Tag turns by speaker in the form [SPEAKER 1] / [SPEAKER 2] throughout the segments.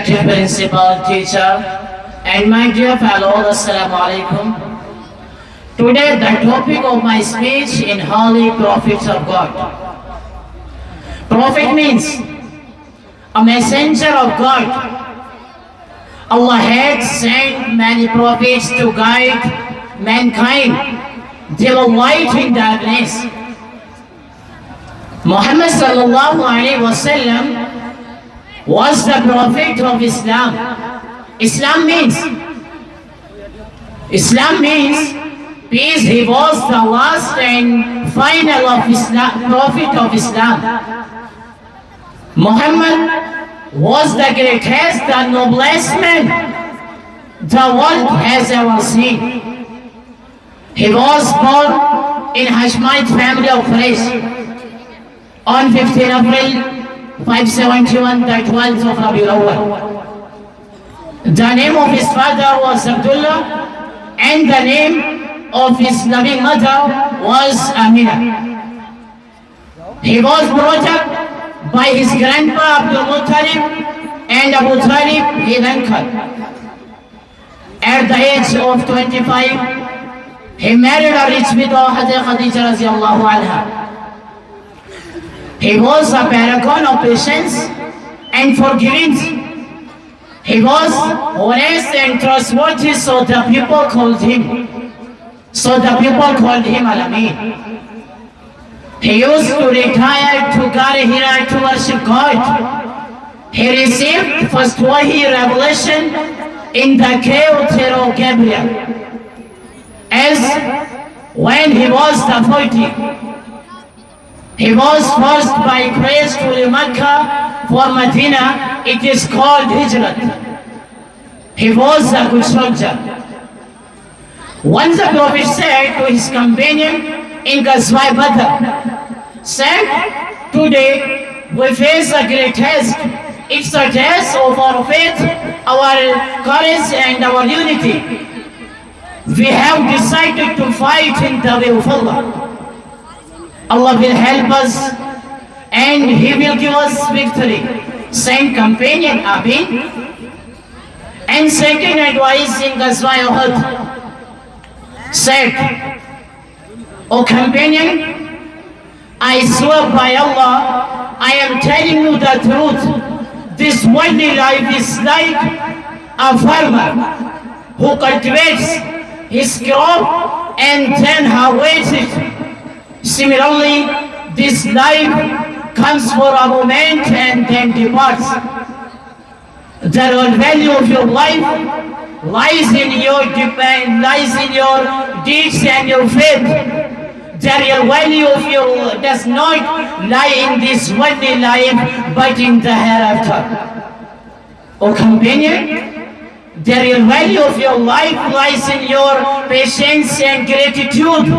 [SPEAKER 1] respected principal, teacher, and my dear fellows, Assalamu alaikum. Today the topic of my speech in Holy Prophets of God. Prophet means a messenger of God. Allah had sent many prophets to guide mankind. They were light in darkness. Muhammad sallallahu alaihi wasallam was the prophet of Islam. Islam means peace. He was the last and final of Islam, prophet of Islam. Muhammad was the greatest, the noblest man the world has ever seen. He was born in Hashemite family of Quraysh on 15 April 571, the 12th of Rabiul Awwal. The name of his father was Abdullah, and the name of his loving mother was Amina. He was brought up by his grandpa Abdul Muttalib and Abu Talib, his uncle. At the age of 25, he married a rich widow, Khadija radiallahu anha. He was a paragon of patience and forgiveness. He was honest and trustworthy, so the people called him Al-Amin. He used to retire to Gar Hira to worship God. He received first Wahi revelation in the cave of Gabriel. As when he was 40, he was forced by grace to leave Mecca for Medina. It is called Hijrat. He was a good soldier. Once the Prophet said to his companion in Ghazwa Badr, said, today we face a great test. It's a test of our faith, our courage and our unity. We have decided to fight in the way of Allah. Allah will help us and He will give us victory. Same companion Amin. And second advice in Ghazwa Uhud said, O companion, I swear by Allah, I am telling you the truth. This worldly life is like a farmer who cultivates his crop and then harvests it. Similarly, this life comes for a moment and then departs. The real value of your life lies in your deeds and your faith. The real value of your does not lie in this worldly life, but in the hereafter. O companion, the real value of your life lies in your patience and gratitude.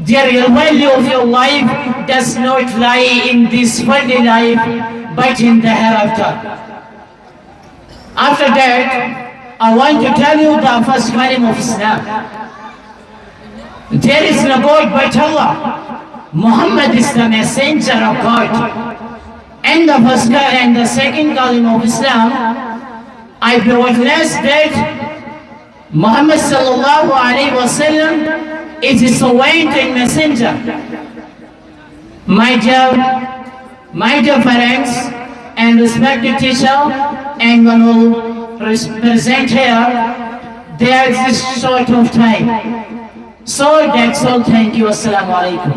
[SPEAKER 1] The real value of your life does not lie in this worldly life, but in the hereafter. After that, I want to tell you the first kalim of Islam. There is no God but Allah. Muhammad is the messenger of God. And the first and the second kalim of Islam, I bear witness that Muhammad sallallahu alaihi wasallam is his anointed messenger. My dear parents and respected teacher and one who present here, there is this short of time. So that's all. Thank you. Assalamu alaikum.